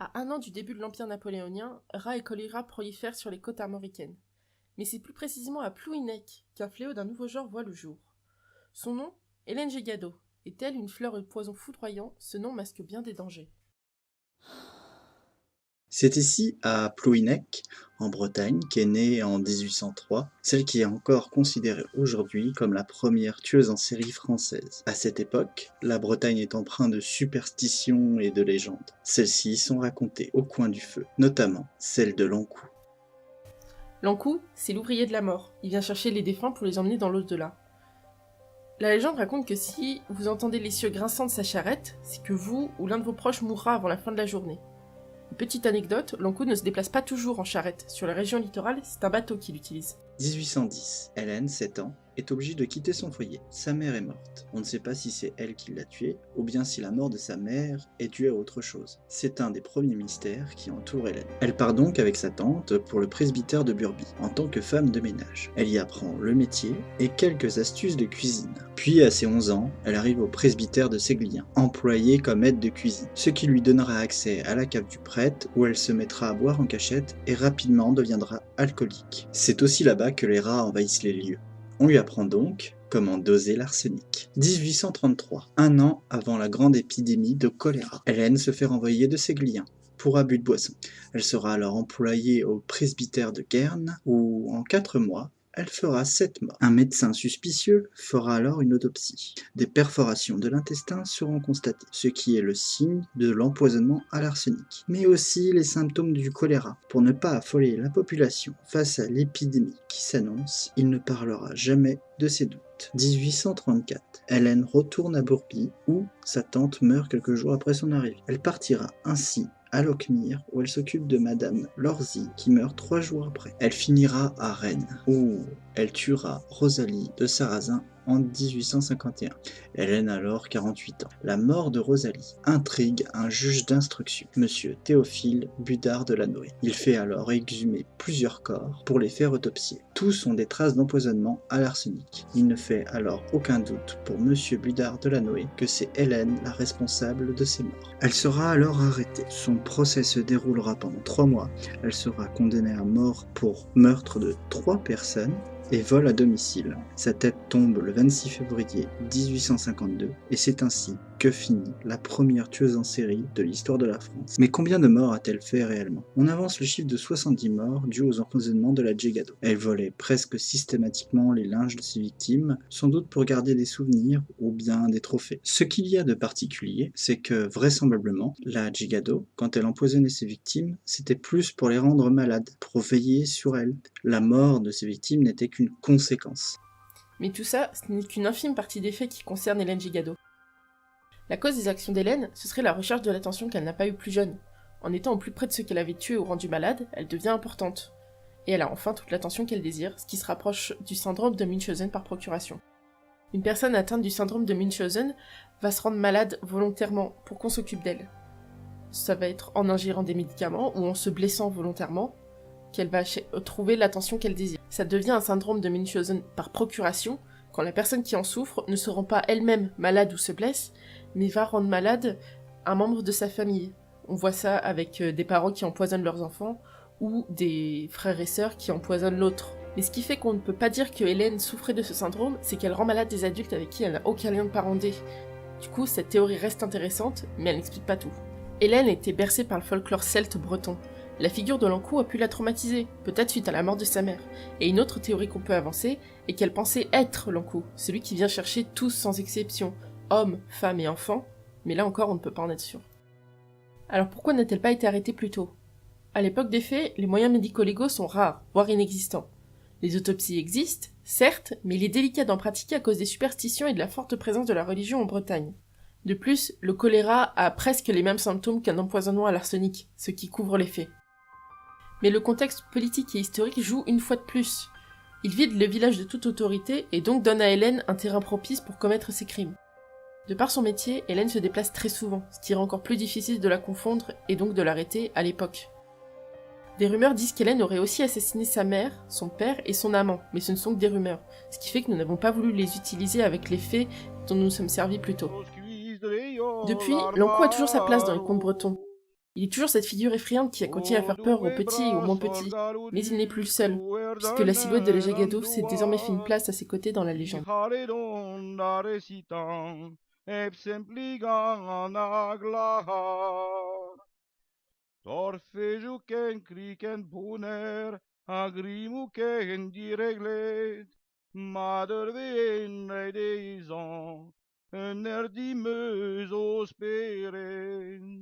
À 1 an du début de l'Empire napoléonien, rats et choléra prolifèrent sur les côtes armoricaines. Mais c'est plus précisément à Plouhinec qu'un fléau d'un nouveau genre voit le jour. Son nom, Hélène Gégado. Et telle une fleur au poison foudroyant, ce nom masque bien des dangers. C'est ici, à Plouhinec, en Bretagne, qu'est née en 1803 celle qui est encore considérée aujourd'hui comme la première tueuse en série française. À cette époque, la Bretagne est empreinte de superstitions et de légendes. Celles-ci sont racontées au coin du feu, notamment celle de l'Ankou. L'Ankou, c'est l'ouvrier de la mort. Il vient chercher les défunts pour les emmener dans l'au-delà. La légende raconte que si vous entendez les cieux grinçants de sa charrette, c'est que vous ou l'un de vos proches mourra avant la fin de la journée. Petite anecdote, l'Ankou ne se déplace pas toujours en charrette. Sur la région littorale, c'est un bateau qui l'utilise. 1810, Hélène, 7 ans, est obligée de quitter son foyer. Sa mère est morte. On ne sait pas si c'est elle qui l'a tuée, ou bien si la mort de sa mère est due à autre chose. C'est un des premiers mystères qui entoure Hélène. Elle part donc avec sa tante pour le presbytère de Burby, en tant que femme de ménage. Elle y apprend le métier et quelques astuces de cuisine. Puis, à ses 11 ans, elle arrive au presbytère de Séguilien, employée comme aide de cuisine, ce qui lui donnera accès à la cave du prêtre, où elle se mettra à boire en cachette et rapidement deviendra alcoolique. C'est aussi là-bas que les rats envahissent les lieux. On lui apprend donc comment doser l'arsenic. 1833, un an avant la grande épidémie de choléra, Hélène se fait renvoyer de Séguilien pour abus de boisson. Elle sera alors employée au presbytère de Guernes, où en 4 mois, elle fera 7 morts. Un médecin suspicieux fera alors une autopsie. Des perforations de l'intestin seront constatées, ce qui est le signe de l'empoisonnement à l'arsenic, mais aussi les symptômes du choléra. Pour ne pas affoler la population face à l'épidémie qui s'annonce, il ne parlera jamais de ses doutes. 1834, Hélène retourne à Bourby, où sa tante meurt quelques jours après son arrivée. Elle partira ainsi à Lochmire, où elle s'occupe de Madame Lorzy, qui meurt 3 jours après. Elle finira à Rennes, où elle tuera Rosalie de Sarrazin en 1851. Hélène a alors 48 ans. La mort de Rosalie intrigue un juge d'instruction, Monsieur Théophile Budard de Lannoy. Il fait alors exhumer plusieurs corps pour les faire autopsier. Tous ont des traces d'empoisonnement à l'arsenic. Il ne fait alors aucun doute pour Monsieur Budard de Lannoy que c'est Hélène la responsable de ces morts. Elle sera alors arrêtée. Son procès se déroulera pendant 3 mois. Elle sera condamnée à mort pour meurtre de 3 personnes et vol à domicile. Sa tête tombe le 26 février 1852 et c'est ainsi que finit la première tueuse en série de l'histoire de la France. Mais combien de morts a-t-elle fait réellement? On avance le chiffre de 70 morts dus aux empoisonnements de la Gégado. Elle volait presque systématiquement les linges de ses victimes, sans doute pour garder des souvenirs ou bien des trophées. Ce qu'il y a de particulier, c'est que vraisemblablement, la Gégado, quand elle empoisonnait ses victimes, c'était plus pour les rendre malades, pour veiller sur elles. La mort de ses victimes n'était qu'une conséquence. Mais tout ça, ce n'est qu'une infime partie des faits qui concernent Hélène Gégado. La cause des actions d'Hélène, ce serait la recherche de l'attention qu'elle n'a pas eue plus jeune. En étant au plus près de ceux qu'elle avait tués ou rendus malades, elle devient importante. Et elle a enfin toute l'attention qu'elle désire, ce qui se rapproche du syndrome de Munchausen par procuration. Une personne atteinte du syndrome de Munchausen va se rendre malade volontairement pour qu'on s'occupe d'elle. Ça va être en ingérant des médicaments ou en se blessant volontairement qu'elle va trouver l'attention qu'elle désire. Ça devient un syndrome de Munchausen par procuration quand la personne qui en souffre ne se rend pas elle-même malade ou se blesse, mais va rendre malade un membre de sa famille. On voit ça avec des parents qui empoisonnent leurs enfants ou des frères et sœurs qui empoisonnent l'autre. Mais ce qui fait qu'on ne peut pas dire que Hélène souffrait de ce syndrome, c'est qu'elle rend malade des adultes avec qui elle n'a aucun lien de parenté. Du coup, cette théorie reste intéressante, mais elle n'explique pas tout. Hélène était bercée par le folklore celte breton. La figure de l'Ankou a pu la traumatiser, peut-être suite à la mort de sa mère. Et une autre théorie qu'on peut avancer est qu'elle pensait être l'Ankou, celui qui vient chercher tous sans exception, hommes, femmes et enfants, mais là encore on ne peut pas en être sûr. Alors pourquoi n'a-t-elle pas été arrêtée plus tôt? À l'époque des faits, les moyens médico-légaux sont rares, voire inexistants. Les autopsies existent, certes, mais il est délicat d'en pratiquer à cause des superstitions et de la forte présence de la religion en Bretagne. De plus, le choléra a presque les mêmes symptômes qu'un empoisonnement à l'arsenic, ce qui couvre les faits. Mais le contexte politique et historique joue une fois de plus. Il vide le village de toute autorité et donc donne à Hélène un terrain propice pour commettre ses crimes. De par son métier, Hélène se déplace très souvent, ce qui rend encore plus difficile de la confondre et donc de l'arrêter à l'époque. Des rumeurs disent qu'Hélène aurait aussi assassiné sa mère, son père et son amant, mais ce ne sont que des rumeurs, ce qui fait que nous n'avons pas voulu les utiliser avec les faits dont nous nous sommes servis plus tôt. Depuis, l'Ankou a toujours sa place dans les contes bretons. Il est toujours cette figure effrayante qui a continué à faire peur aux petits et aux moins petits, mais il n'est plus le seul, puisque la silhouette de l'Ejegado s'est désormais fait une place à ses côtés dans la légende. Torfejuken puner, agrimuken direglet, mader de deizan, nerdimeus osperen.